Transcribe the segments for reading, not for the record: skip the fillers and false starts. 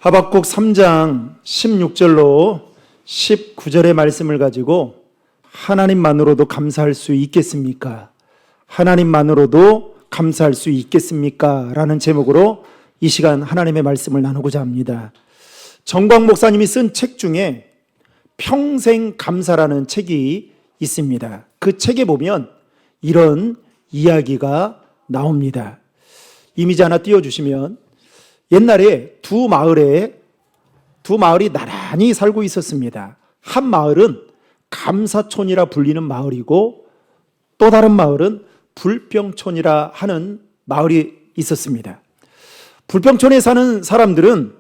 하박국 3장 16절로 19절의 말씀을 가지고 하나님만으로도 감사할 수 있겠습니까? 하나님만으로도 감사할 수 있겠습니까? 라는 제목으로 이 시간 하나님의 말씀을 나누고자 합니다. 정광 목사님이 쓴 책 중에 평생 감사라는 책이 있습니다. 그 책에 보면 이런 이야기가 나옵니다. 이미지 하나 띄워주시면, 옛날에 두 마을이 나란히 살고 있었습니다. 한 마을은 감사촌이라 불리는 마을이고 또 다른 마을은 불평촌이라 하는 마을이 있었습니다. 불평촌에 사는 사람들은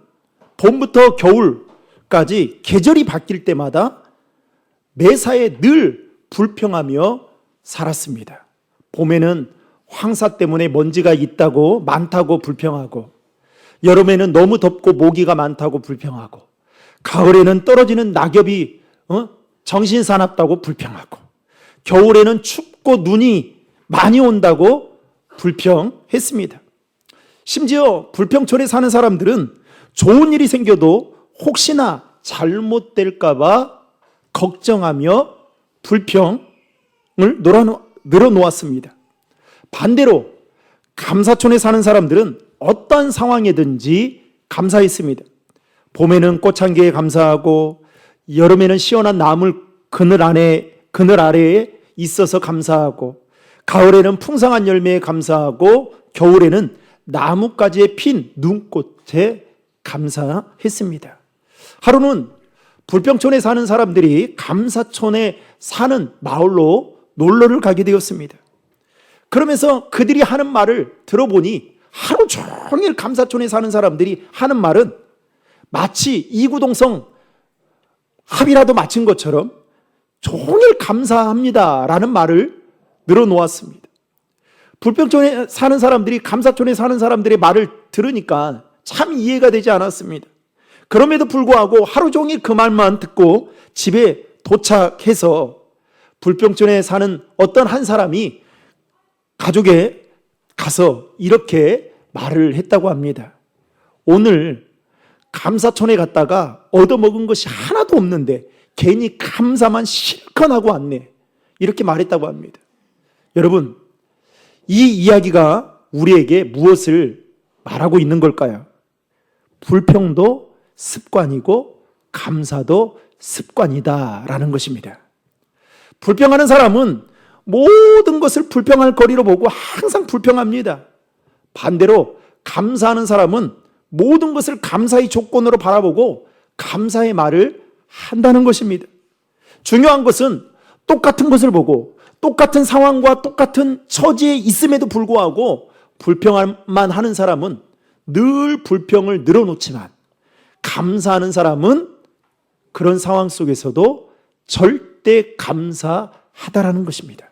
봄부터 겨울까지 계절이 바뀔 때마다 매사에 늘 불평하며 살았습니다. 봄에는 황사 때문에 먼지가 있다고 많다고 불평하고, 여름에는 너무 덥고 모기가 많다고 불평하고, 가을에는 떨어지는 낙엽이 정신사납다고 불평하고, 겨울에는 춥고 눈이 많이 온다고 불평했습니다. 심지어 불평촌에 사는 사람들은 좋은 일이 생겨도 혹시나 잘못될까 봐 걱정하며 불평을 늘어놓았습니다. 반대로 감사촌에 사는 사람들은 어떤 상황이든지 감사했습니다. 봄에는 꽃향기에 감사하고, 여름에는 시원한 나물 그늘 아래에 있어서 감사하고, 가을에는 풍성한 열매에 감사하고, 겨울에는 나뭇가지에 핀 눈꽃에 감사했습니다. 하루는 불평촌에 사는 사람들이 감사촌에 사는 마을로 놀러를 가게 되었습니다. 그러면서 그들이 하는 말을 들어보니 하루 종일 감사촌에 사는 사람들이 하는 말은 마치 이구동성 합의라도 마친 것처럼 종일 감사합니다 라는 말을 늘어놓았습니다. 불평촌에 사는 사람들이 감사촌에 사는 사람들의 말을 들으니까 참 이해가 되지 않았습니다. 그럼에도 불구하고 하루 종일 그 말만 듣고 집에 도착해서 불평촌에 사는 어떤 한 사람이 가족에 가서 이렇게 말을 했다고 합니다. 오늘 감사촌에 갔다가 얻어먹은 것이 하나도 없는데 괜히 감사만 실컷 하고 왔네, 이렇게 말했다고 합니다. 여러분, 이 이야기가 우리에게 무엇을 말하고 있는 걸까요? 불평도 습관이고 감사도 습관이다라는 것입니다. 불평하는 사람은 모든 것을 불평할 거리로 보고 항상 불평합니다. 반대로 감사하는 사람은 모든 것을 감사의 조건으로 바라보고 감사의 말을 한다는 것입니다. 중요한 것은 똑같은 것을 보고 똑같은 상황과 똑같은 처지에 있음에도 불구하고 불평만 하는 사람은 늘 불평을 늘어놓지만, 감사하는 사람은 그런 상황 속에서도 절대 감사하다라는 것입니다.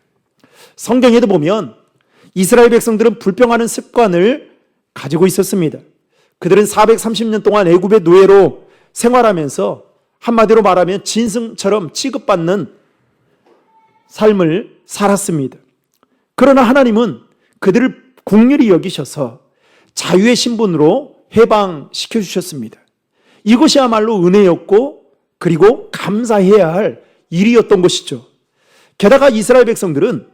성경에도 보면 이스라엘 백성들은 불평하는 습관을 가지고 있었습니다. 그들은 430년 동안 애굽의 노예로 생활하면서 한마디로 말하면 짐승처럼 취급받는 삶을 살았습니다. 그러나 하나님은 그들을 긍휼히 여기셔서 자유의 신분으로 해방시켜 주셨습니다. 이것이야말로 은혜였고 그리고 감사해야 할 일이었던 것이죠. 게다가 이스라엘 백성들은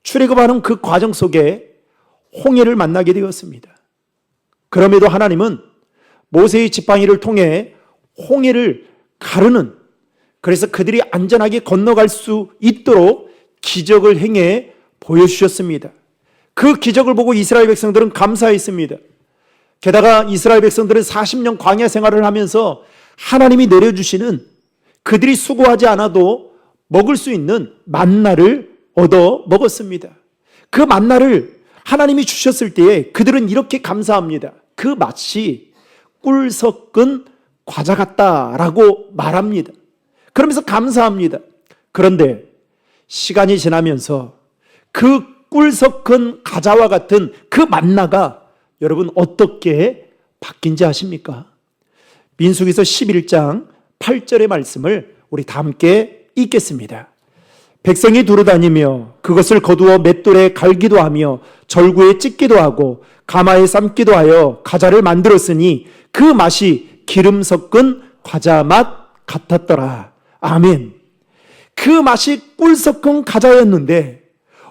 출애굽하는 그 과정 속에 홍해를 만나게 되었습니다. 그럼에도 하나님은 모세의 지팡이를 통해 홍해를 가르는, 그래서 그들이 안전하게 건너갈 수 있도록 기적을 행해 보여주셨습니다. 그 기적을 보고 이스라엘 백성들은 감사했습니다. 게다가 이스라엘 백성들은 40년 광야 생활을 하면서 하나님이 내려주시는, 그들이 수고하지 않아도 먹을 수 있는 만나를 얻어 먹었습니다. 그 만나를 하나님이 주셨을 때에 그들은 이렇게 감사합니다. 그 맛이 꿀 섞은 과자 같다라고 말합니다. 그러면서 감사합니다. 그런데 시간이 지나면서 그 꿀 섞은 과자와 같은 그 만나가 여러분 어떻게 바뀐지 아십니까? 민수기서 11장 8절의 말씀을 우리 다 함께 읽겠습니다. 백성이 두루다니며 그것을 거두어 맷돌에 갈기도 하며 절구에 찢기도 하고 가마에 삶기도 하여 과자를 만들었으니 그 맛이 기름 섞은 과자 맛 같았더라. 아멘. 그 맛이 꿀 섞은 과자였는데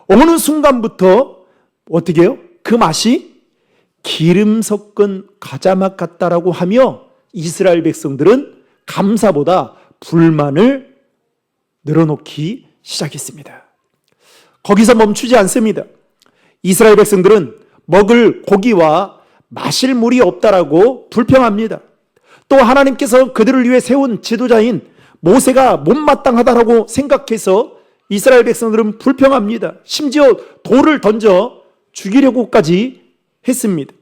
어느 순간부터 어떻게 해요? 그 맛이 기름 섞은 과자 맛 같다라고 하며 이스라엘 백성들은 감사보다 불만을 늘어놓기 시작했습니다. 거기서 멈추지 않습니다. 이스라엘 백성들은 먹을 고기와 마실 물이 없다라고 불평합니다. 또 하나님께서 그들을 위해 세운 지도자인 모세가 못마땅하다라고 생각해서 이스라엘 백성들은 불평합니다. 심지어 돌을 던져 죽이려고까지 했습니다.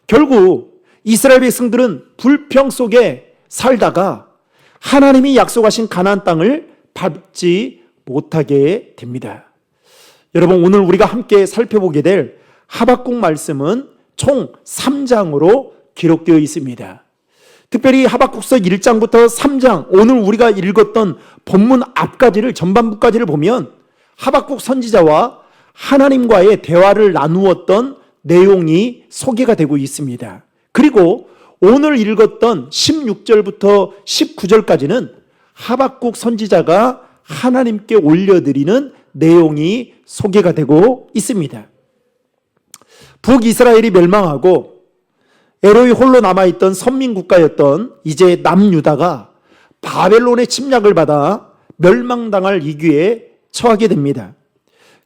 결국 이스라엘 백성들은 불평 속에 살다가 하나님이 약속하신 가나안 땅을 밟지 못하게 됩니다. 여러분, 오늘 우리가 함께 살펴보게 될 하박국 말씀은 총 3장으로 기록되어 있습니다. 특별히 하박국서 1장부터 3장, 오늘 우리가 읽었던 본문 앞까지를, 전반부까지를 보면 하박국 선지자와 하나님과의 대화를 나누었던 내용이 소개가 되고 있습니다. 그리고 오늘 읽었던 16절부터 19절까지는 하박국 선지자가 하나님께 올려드리는 내용이 소개가 되고 있습니다. 북이스라엘이 멸망하고 에로이 홀로 남아있던 선민국가였던 이제 남유다가 바벨론의 침략을 받아 멸망당할 위기에 처하게 됩니다.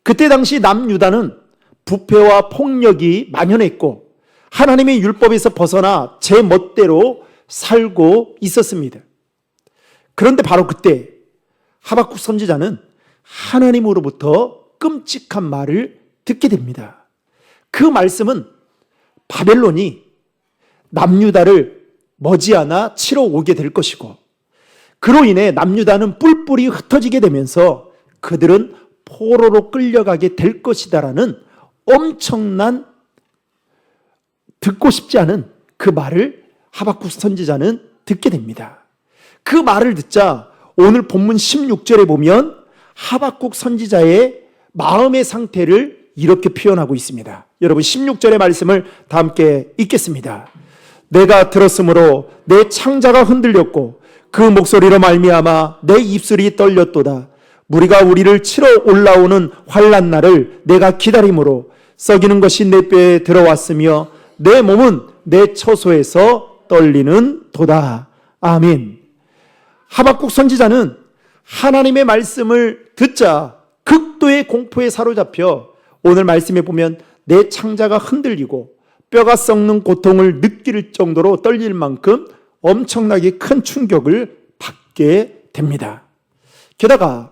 그때 당시 남유다는 부패와 폭력이 만연했고 하나님의 율법에서 벗어나 제 멋대로 살고 있었습니다. 그런데 바로 그때 하박국 선지자는 하나님으로부터 끔찍한 말을 듣게 됩니다. 그 말씀은 바벨론이 남유다를 머지않아 치러 오게 될 것이고 그로 인해 남유다는 뿔뿔이 흩어지게 되면서 그들은 포로로 끌려가게 될 것이다라는 엄청난 듣고 싶지 않은 그 말을 하박국 선지자는 듣게 됩니다. 그 말을 듣자 오늘 본문 16절에 보면 하박국 선지자의 마음의 상태를 이렇게 표현하고 있습니다. 여러분 16절의 말씀을 다 함께 읽겠습니다. 내가 들었으므로 내 창자가 흔들렸고 그 목소리로 말미암아 내 입술이 떨렸도다. 무리가 우리를 치러 올라오는 환난 날을 내가 기다림으로 썩이는 것이 내 뼈에 들어왔으며 내 몸은 내 처소에서 떨리는 도다. 아멘. 하박국 선지자는 하나님의 말씀을 듣자 극도의 공포에 사로잡혀 오늘 말씀에 보면 내 창자가 흔들리고 뼈가 썩는 고통을 느낄 정도로 떨릴 만큼 엄청나게 큰 충격을 받게 됩니다. 게다가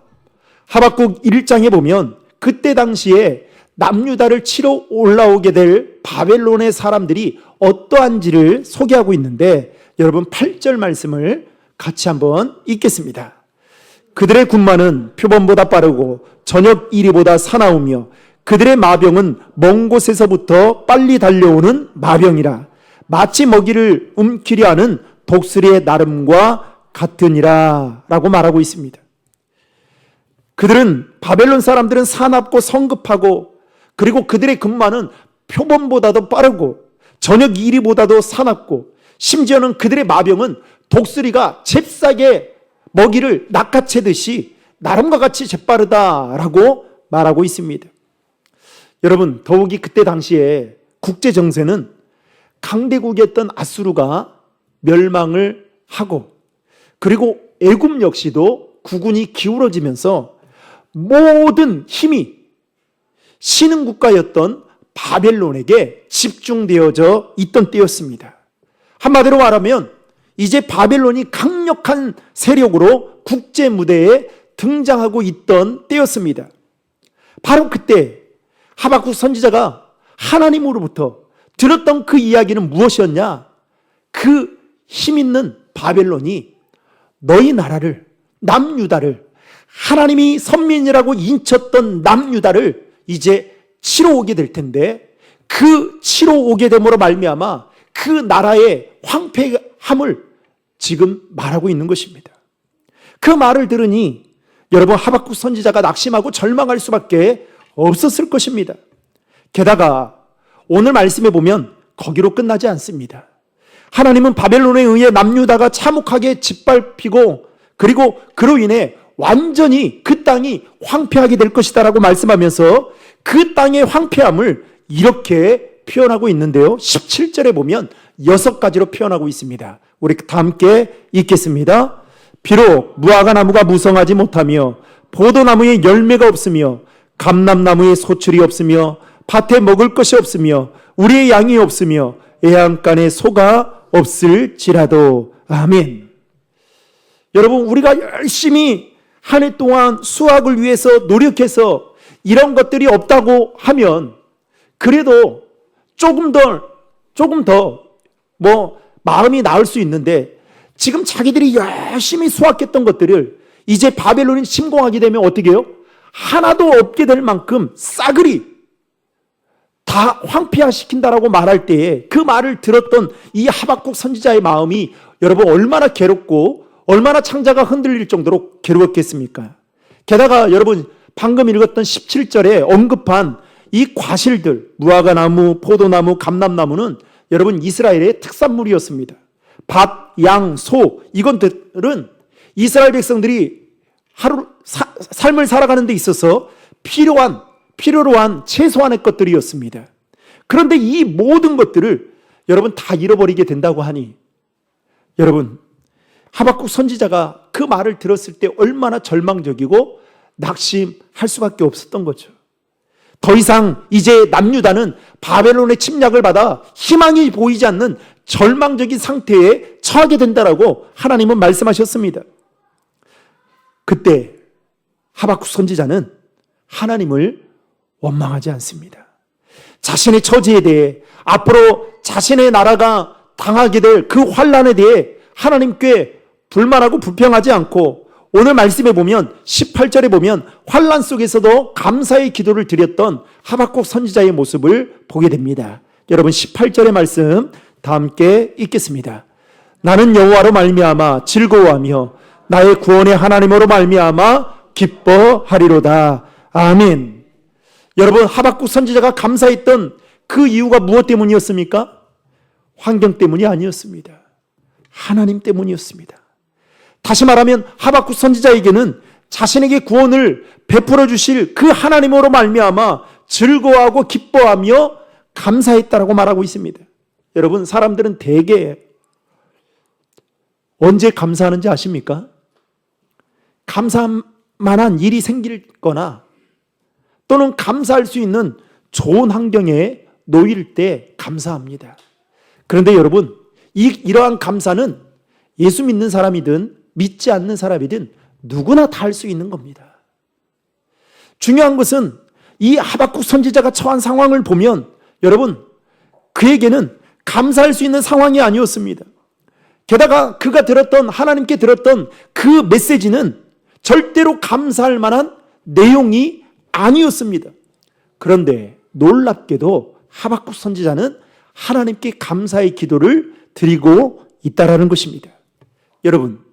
하박국 1장에 보면 그때 당시에 남유다를 치러 올라오게 될 바벨론의 사람들이 어떠한지를 소개하고 있는데 여러분 8절 말씀을 같이 한번 읽겠습니다. 그들의 군마는 표범보다 빠르고 저녁 이리보다 사나우며 그들의 마병은 먼 곳에서부터 빨리 달려오는 마병이라 마치 먹이를 움키려 하는 독수리의 나름과 같으니라 라고 말하고 있습니다. 그들은 바벨론 사람들은 사납고 성급하고 그리고 그들의 군마는 표범보다도 빠르고 저녁 이리보다도 사납고 심지어는 그들의 마병은 독수리가 잽싸게 먹이를 낚아채듯이 나름과 같이 재빠르다라고 말하고 있습니다. 여러분 더욱이 그때 당시에 국제 정세는 강대국이었던 아수르가 멸망을 하고 그리고 애굽 역시도 국운이 기울어지면서 모든 힘이 신흥 국가였던 바벨론에게 집중되어져 있던 때였습니다. 한마디로 말하면 이제 바벨론이 강력한 세력으로 국제 무대에 등장하고 있던 때였습니다. 바로 그때 하박국 선지자가 하나님으로부터 들었던 그 이야기는 무엇이었냐? 그 힘있는 바벨론이 너희 나라를, 남유다를, 하나님이 선민이라고 인쳤던 남유다를 이제 치러 오게 될 텐데 그 치러 오게 됨으로 말미암아 그 나라의 황폐함을 지금 말하고 있는 것입니다. 그 말을 들으니 여러분 하박국 선지자가 낙심하고 절망할 수밖에 없었을 것입니다. 게다가 오늘 말씀해 보면 거기로 끝나지 않습니다. 하나님은 바벨론에 의해 남유다가 참혹하게 짓밟히고 그리고 그로 인해 완전히 그 땅이 황폐하게 될 것이다라고 말씀하면서 그 땅의 황폐함을 이렇게 표현하고 있는데요. 17절에 보면 6가지로 표현하고 있습니다. 우리 다 함께 읽겠습니다. 비록 무화과 나무가 무성하지 못하며 포도나무에 열매가 없으며 감람나무에 소출이 없으며 밭에 먹을 것이 없으며 우리의 양이 없으며 애양간에 소가 없을지라도. 아멘. 여러분, 우리가 열심히 한 해 동안 수확을 위해서 노력해서 이런 것들이 없다고 하면 그래도 조금 더 마음이 나을 수 있는데, 지금 자기들이 열심히 수확했던 것들을 이제 바벨론이 침공하게 되면 어떻게 해요? 하나도 없게 될 만큼 싸그리 다 황폐화시킨다라고 말할 때에 그 말을 들었던 이 하박국 선지자의 마음이 여러분 얼마나 괴롭고 얼마나 창자가 흔들릴 정도로 괴로웠겠습니까? 게다가 여러분 방금 읽었던 17절에 언급한 이 과실들, 무화과 나무, 포도나무, 감람나무는 여러분 이스라엘의 특산물이었습니다. 밭, 양, 소, 이것들은 이스라엘 백성들이 삶을 살아가는 데 있어서 필요로 한 최소한의 것들이었습니다. 그런데 이 모든 것들을 여러분 다 잃어버리게 된다고 하니, 여러분 하박국 선지자가 그 말을 들었을 때 얼마나 절망적이고 낙심할 수밖에 없었던 거죠. 더 이상 이제 남유다는 바벨론의 침략을 받아 희망이 보이지 않는 절망적인 상태에 처하게 된다라고 하나님은 말씀하셨습니다. 그때 하박국 선지자는 하나님을 원망하지 않습니다. 자신의 처지에 대해, 앞으로 자신의 나라가 당하게 될 그 환난에 대해 하나님께 불만하고 불평하지 않고, 오늘 말씀에 보면 18절에 보면 환난 속에서도 감사의 기도를 드렸던 하박국 선지자의 모습을 보게 됩니다. 여러분 18절의 말씀 다 함께 읽겠습니다. 나는 여호와로 말미암아 즐거워하며 나의 구원의 하나님으로 말미암아 기뻐하리로다. 아멘. 여러분 하박국 선지자가 감사했던 그 이유가 무엇 때문이었습니까? 환경 때문이 아니었습니다. 하나님 때문이었습니다. 다시 말하면 하박국 선지자에게는 자신에게 구원을 베풀어 주실 그 하나님으로 말미암아 즐거워하고 기뻐하며 감사했다라고 말하고 있습니다. 여러분 사람들은 대개 언제 감사하는지 아십니까? 감사만한 일이 생길 거나 또는 감사할 수 있는 좋은 환경에 놓일 때 감사합니다. 그런데 여러분 이러한 감사는 예수 믿는 사람이든 믿지 않는 사람이든 누구나 다 할 수 있는 겁니다. 중요한 것은 이 하박국 선지자가 처한 상황을 보면 여러분 그에게는 감사할 수 있는 상황이 아니었습니다. 게다가 그가 하나님께 들었던 그 메시지는 절대로 감사할 만한 내용이 아니었습니다. 그런데 놀랍게도 하박국 선지자는 하나님께 감사의 기도를 드리고 있다라는 것입니다. 여러분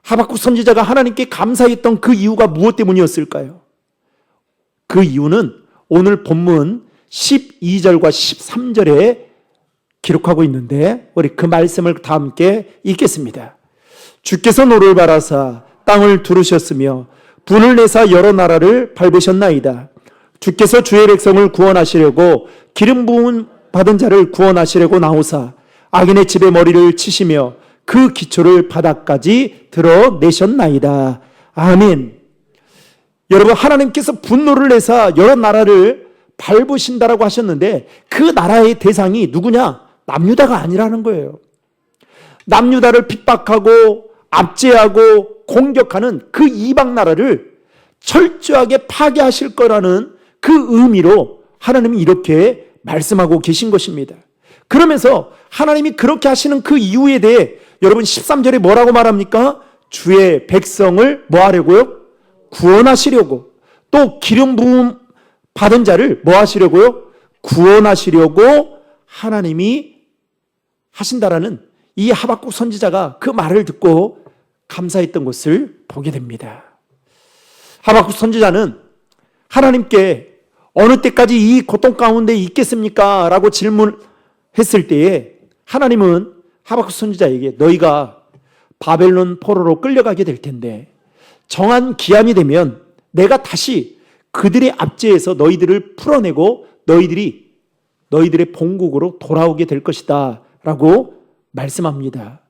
하박국 선지자가 하나님께 감사했던 그 이유가 무엇 때문이었을까요? 그 이유는 오늘 본문 12절과 13절에 기록하고 있는데 우리 그 말씀을 다 함께 읽겠습니다. 주께서 노를 바라사 땅을 두르셨으며 분을 내사 여러 나라를 밟으셨나이다. 주께서 주의 백성을 구원하시려고 기름 부음 받은 자를 구원하시려고 나오사 악인의 집에 머리를 치시며 그 기초를 바닥까지 드러내셨나이다. 아멘. 여러분 하나님께서 분노를 내사 여러 나라를 밟으신다라고 하셨는데 그 나라의 대상이 누구냐? 남유다가 아니라는 거예요. 남유다를 핍박하고 압제하고 공격하는 그 이방 나라를 철저하게 파괴하실 거라는 그 의미로 하나님이 이렇게 말씀하고 계신 것입니다. 그러면서 하나님이 그렇게 하시는 그 이유에 대해 여러분 13절에 뭐라고 말합니까? 주의 백성을 뭐 하려고요? 구원하시려고. 또 기름 부음 받은 자를 뭐 하시려고요? 구원하시려고 하나님이 하신다라는 이 하박국 선지자가 그 말을 듣고 감사했던 것을 보게 됩니다. 하박국 선지자는 하나님께 어느 때까지 이 고통 가운데 있겠습니까? 라고 질문했을 때에 하나님은 하박국 선지자에게 너희가 바벨론 포로로 끌려가게 될 텐데 정한 기한이 되면 내가 다시 그들의 압제에서 너희들을 풀어내고 너희들의 본국으로 돌아오게 될 것이다 라고 말씀합니다.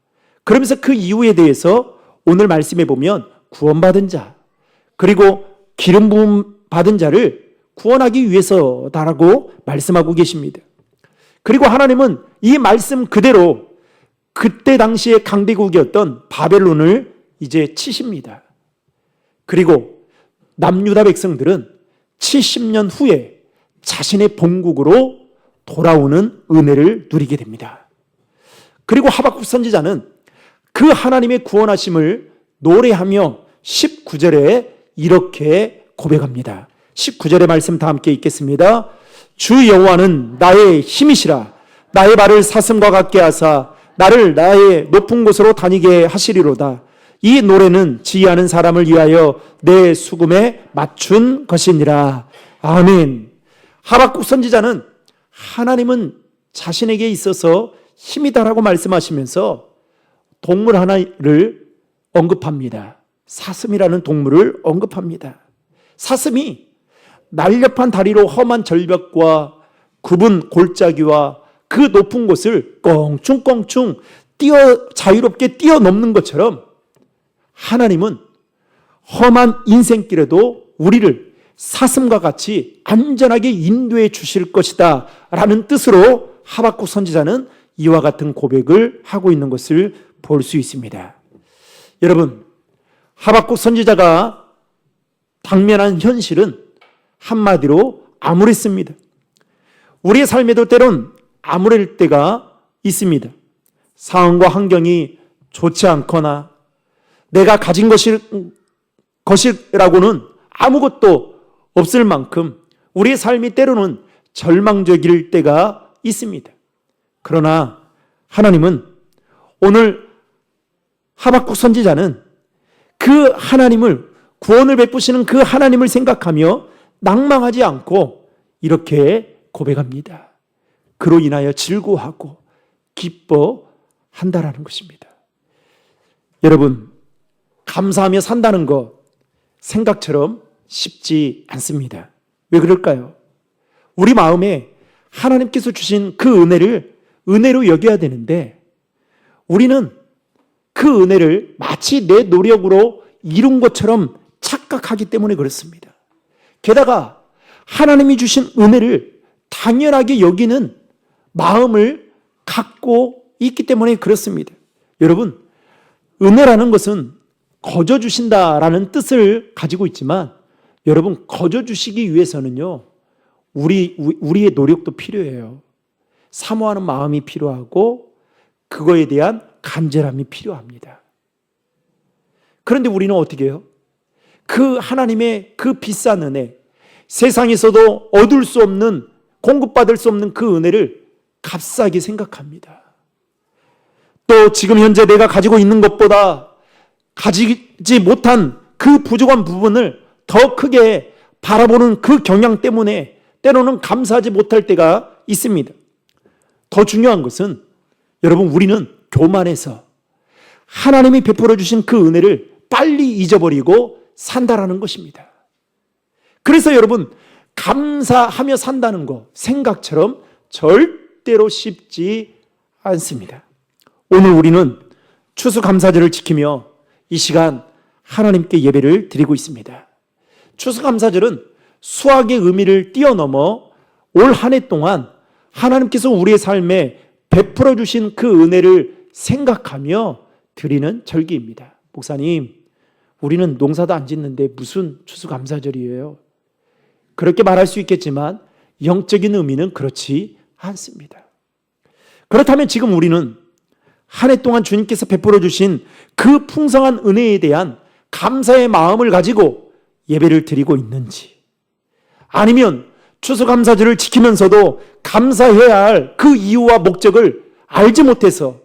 그러면서 그 이유에 대해서 오늘 말씀해 보면 구원받은 자 그리고 기름 부음 받은 자를 구원하기 위해서다라고 말씀하고 계십니다. 그리고 하나님은 이 말씀 그대로 그때 당시에 강대국이었던 바벨론을 이제 치십니다. 그리고 남유다 백성들은 70년 후에 자신의 본국으로 돌아오는 은혜를 누리게 됩니다. 그리고 하박국 선지자는 그 하나님의 구원하심을 노래하며 19절에 이렇게 고백합니다. 19절의 말씀 다 함께 읽겠습니다. 주 여호와는 나의 힘이시라. 나의 발을 사슴과 같게 하사 나를 나의 높은 곳으로 다니게 하시리로다. 이 노래는 지혜하는 사람을 위하여 내 수금에 맞춘 것이니라. 아멘. 하박국 선지자는 하나님은 자신에게 있어서 힘이다라고 말씀하시면서 동물 하나를 언급합니다. 사슴이라는 동물을 언급합니다. 사슴이 날렵한 다리로 험한 절벽과 굽은 골짜기와 그 높은 곳을 껑충껑충 자유롭게 뛰어넘는 것처럼 하나님은 험한 인생길에도 우리를 사슴과 같이 안전하게 인도해 주실 것이다 라는 뜻으로 하박국 선지자는 이와 같은 고백을 하고 있는 것을 볼 수 있습니다. 여러분, 하박국 선지자가 당면한 현실은 한마디로 암울했습니다. 우리의 삶에도 때론 암울할 때가 있습니다. 상황과 환경이 좋지 않거나 내가 가진 것이라고는 아무것도 없을 만큼 우리의 삶이 때로는 절망적일 때가 있습니다. 그러나 하나님은 오늘 하박국 선지자는 그 하나님을 구원을 베푸시는 그 하나님을 생각하며 낭망하지 않고 이렇게 고백합니다. 그로 인하여 즐거워하고 기뻐한다라는 것입니다. 여러분, 감사하며 산다는 것 생각처럼 쉽지 않습니다. 왜 그럴까요? 우리 마음에 하나님께서 주신 그 은혜를 은혜로 여겨야 되는데 우리는 그 은혜를 마치 내 노력으로 이룬 것처럼 착각하기 때문에 그렇습니다. 게다가 하나님이 주신 은혜를 당연하게 여기는 마음을 갖고 있기 때문에 그렇습니다. 여러분, 은혜라는 것은 거저 주신다라는 뜻을 가지고 있지만 여러분, 거저 주시기 위해서는요, 우리의 노력도 필요해요. 사모하는 마음이 필요하고 그거에 대한 간절함이 필요합니다. 그런데 우리는 어떻게 해요? 그 하나님의 그 비싼 은혜, 세상에서도 얻을 수 없는, 공급받을 수 없는 그 은혜를 값싸게 생각합니다. 또 지금 현재 내가 가지고 있는 것보다 가지지 못한 그 부족한 부분을 더 크게 바라보는 그 경향 때문에 때로는 감사하지 못할 때가 있습니다. 더 중요한 것은 여러분, 우리는 교만해서 하나님이 베풀어 주신 그 은혜를 빨리 잊어버리고 산다라는 것입니다. 그래서 여러분, 감사하며 산다는 거 생각처럼 절대로 쉽지 않습니다. 오늘 우리는 추수감사절을 지키며 이 시간 하나님께 예배를 드리고 있습니다. 추수감사절은 수학의 의미를 뛰어넘어 올 한 해 동안 하나님께서 우리의 삶에 베풀어 주신 그 은혜를 생각하며 드리는 절기입니다. 목사님, 우리는 농사도 안 짓는데 무슨 추수감사절이에요? 그렇게 말할 수 있겠지만 영적인 의미는 그렇지 않습니다. 그렇다면 지금 우리는 한 해 동안 주님께서 베풀어 주신 그 풍성한 은혜에 대한 감사의 마음을 가지고 예배를 드리고 있는지, 아니면 추수감사절을 지키면서도 감사해야 할 그 이유와 목적을 알지 못해서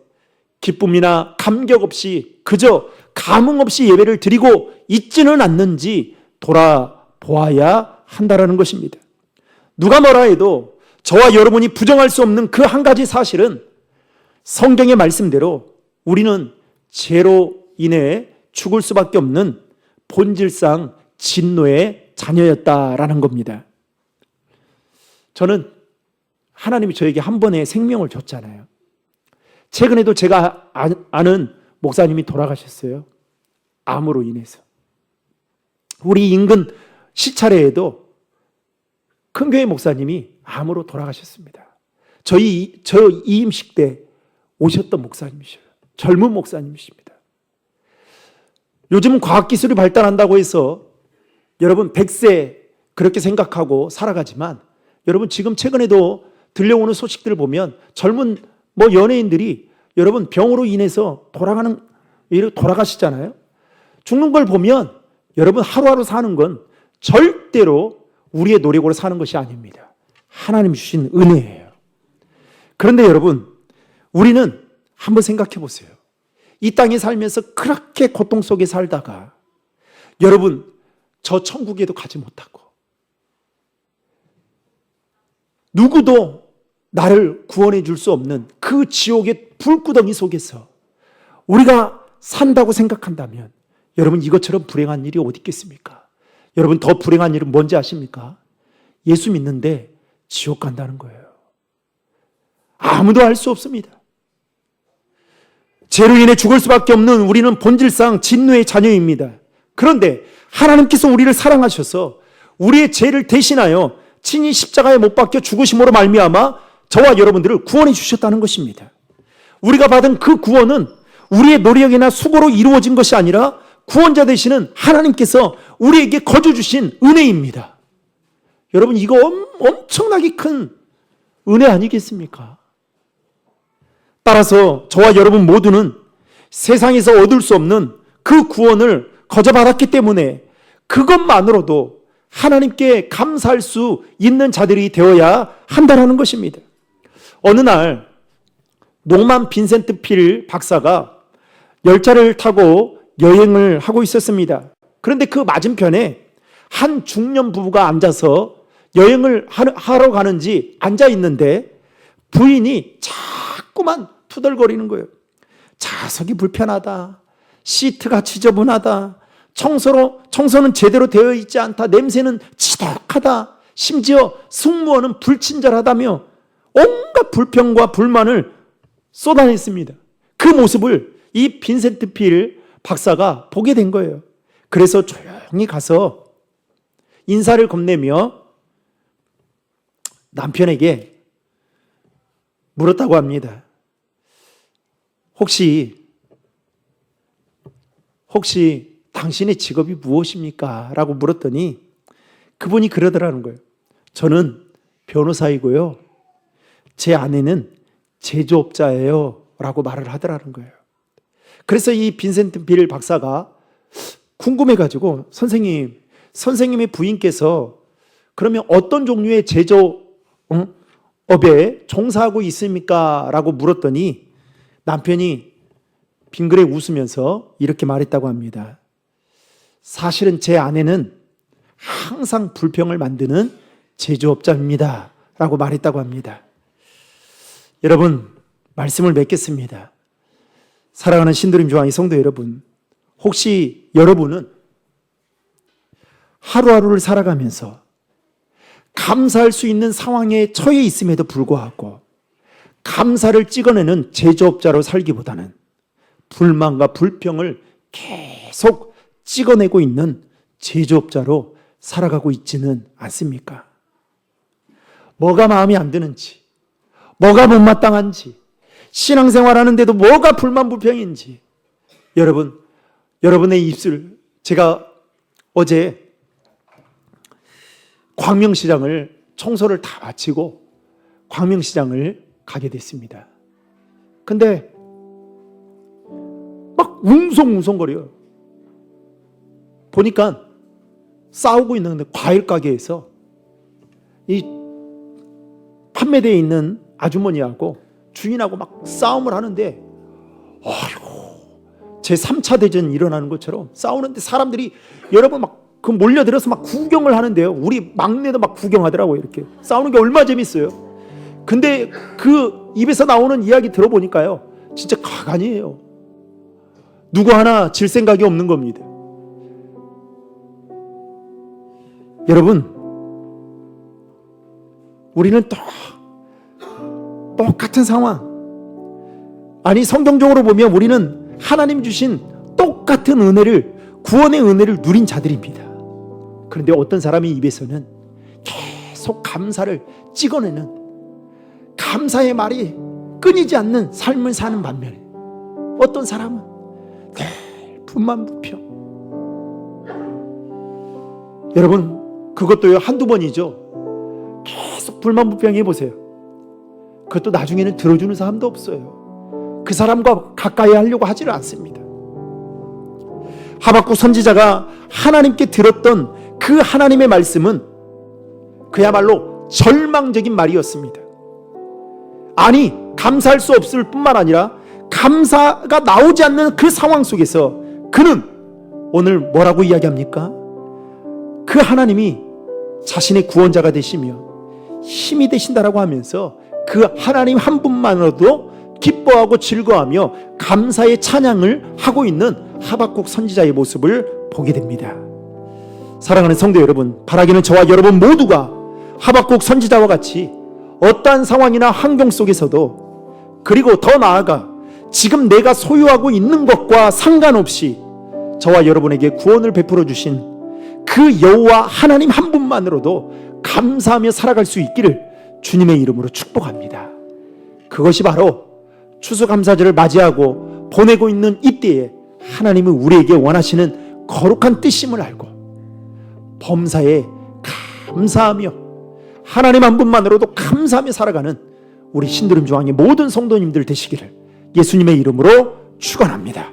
기쁨이나 감격 없이 그저 감흥 없이 예배를 드리고 있지는 않는지 돌아보아야 한다라는 것입니다. 누가 뭐라 해도 저와 여러분이 부정할 수 없는 그 한 가지 사실은 성경의 말씀대로 우리는 죄로 인해 죽을 수밖에 없는 본질상 진노의 자녀였다라는 겁니다. 저는 하나님이 저에게 한 번의 생명을 줬잖아요. 최근에도 제가 아는 목사님이 돌아가셨어요. 암으로 인해서. 우리 인근 시차례에도 큰 교회 목사님이 암으로 돌아가셨습니다. 저 이임식 때 오셨던 목사님이셔요. 젊은 목사님이십니다. 요즘은 과학기술이 발달한다고 해서 여러분 100세 그렇게 생각하고 살아가지만 여러분 지금 최근에도 들려오는 소식들을 보면 젊은 연예인들이 여러분 병으로 인해서 돌아가시잖아요. 죽는 걸 보면 여러분 하루하루 사는 건 절대로 우리의 노력으로 사는 것이 아닙니다. 하나님 주신 은혜예요. 그런데 여러분 우리는 한번 생각해 보세요. 이 땅에 살면서 그렇게 고통 속에 살다가 여러분 저 천국에도 가지 못하고 누구도 나를 구원해 줄 수 없는 그 지옥의 불구덩이 속에서 우리가 산다고 생각한다면 여러분 이것처럼 불행한 일이 어디 있겠습니까? 여러분 더 불행한 일은 뭔지 아십니까? 예수 믿는데 지옥 간다는 거예요. 아무도 알 수 없습니다. 죄로 인해 죽을 수밖에 없는 우리는 본질상 진노의 자녀입니다. 그런데 하나님께서 우리를 사랑하셔서 우리의 죄를 대신하여 친히 십자가에 못 박혀 죽으심으로 말미암아 저와 여러분들을 구원해 주셨다는 것입니다. 우리가 받은 그 구원은 우리의 노력이나 수고로 이루어진 것이 아니라 구원자 되시는 하나님께서 우리에게 거저 주신 은혜입니다. 여러분 이거 엄청나게 큰 은혜 아니겠습니까? 따라서 저와 여러분 모두는 세상에서 얻을 수 없는 그 구원을 거저 받았기 때문에 그것만으로도 하나님께 감사할 수 있는 자들이 되어야 한다는 것입니다. 어느 날 노만 빈센트 필 박사가 열차를 타고 여행을 하고 있었습니다. 그런데 그 맞은편에 한 중년 부부가 앉아서 여행을 하러 가는지 앉아 있는데 부인이 자꾸만 투덜거리는 거예요. 좌석이 불편하다. 시트가 지저분하다. 청소는 제대로 되어 있지 않다. 냄새는 지독하다. 심지어 승무원은 불친절하다며 온갖 불평과 불만을 쏟아냈습니다. 그 모습을 이 빈센트 필 박사가 보게 된 거예요. 그래서 조용히 가서 인사를 건네며 남편에게 물었다고 합니다. 혹시 당신의 직업이 무엇입니까? 라고 물었더니 그분이 그러더라는 거예요. 저는 변호사이고요. 제 아내는 제조업자예요. 라고 말을 하더라는 거예요. 그래서 이 빈센트 필 박사가 궁금해가지고 선생님의 부인께서 그러면 어떤 종류의 제조업에 종사하고 있습니까? 라고 물었더니 남편이 빙그레 웃으면서 이렇게 말했다고 합니다. 사실은 제 아내는 항상 불평을 만드는 제조업자입니다. 라고 말했다고 합니다. 여러분, 말씀을 맺겠습니다. 사랑하는 신도림 조항의 성도 여러분, 혹시 여러분은 하루하루를 살아가면서 감사할 수 있는 상황에 처해 있음에도 불구하고 감사를 찍어내는 제조업자로 살기보다는 불만과 불평을 계속 찍어내고 있는 제조업자로 살아가고 있지는 않습니까? 뭐가 마음에 안 드는지, 뭐가 못마땅한지, 신앙생활 하는데도 뭐가 불만 불평인지 여러분의 입술, 제가 어제 광명시장을 청소를 다 마치고 광명시장을 가게 됐습니다. 근데 막 웅성웅성거려요. 보니까 싸우고 있는 과일 가게에서 이 판매대에 있는 아주머니하고 주인하고 막 싸움을 하는데 제 3차 대전이 일어나는 것처럼 싸우는데 사람들이 여러분 막 그 몰려들어서 막 구경을 하는데요. 우리 막내도 막 구경하더라고요. 이렇게 싸우는 게 얼마나 재밌어요. 근데 그 입에서 나오는 이야기 들어보니까요, 진짜 가관이에요. 누구 하나 질 생각이 없는 겁니다. 여러분, 우리는 똑같은 상황, 아니 성경적으로 보면 우리는 하나님 주신 똑같은 은혜를, 구원의 은혜를 누린 자들입니다. 그런데 어떤 사람의 입에서는 계속 감사를 찍어내는, 감사의 말이 끊이지 않는 삶을 사는 반면에 어떤 사람은 늘 불만불평. 여러분, 그것도요 한두 번이죠. 계속 불만불평 해보세요. 그것도 나중에는 들어주는 사람도 없어요. 그 사람과 가까이 하려고 하지를 않습니다. 하박국 선지자가 하나님께 들었던 그 하나님의 말씀은 그야말로 절망적인 말이었습니다. 아니, 감사할 수 없을 뿐만 아니라 감사가 나오지 않는 그 상황 속에서 그는 오늘 뭐라고 이야기합니까? 그 하나님이 자신의 구원자가 되시며 힘이 되신다라고 하면서 그 하나님 한 분만으로도 기뻐하고 즐거워하며 감사의 찬양을 하고 있는 하박국 선지자의 모습을 보게 됩니다. 사랑하는 성도 여러분, 바라기는 저와 여러분 모두가 하박국 선지자와 같이 어떠한 상황이나 환경 속에서도, 그리고 더 나아가 지금 내가 소유하고 있는 것과 상관없이 저와 여러분에게 구원을 베풀어 주신 그 여호와 하나님 한 분만으로도 감사하며 살아갈 수 있기를 주님의 이름으로 축복합니다. 그것이 바로 추수감사절을 맞이하고 보내고 있는 이때에 하나님은 우리에게 원하시는 거룩한 뜻임을 알고 범사에 감사하며 하나님 한 분만으로도 감사하며 살아가는 우리 신도림 중앙의 모든 성도님들 되시기를 예수님의 이름으로 축원합니다.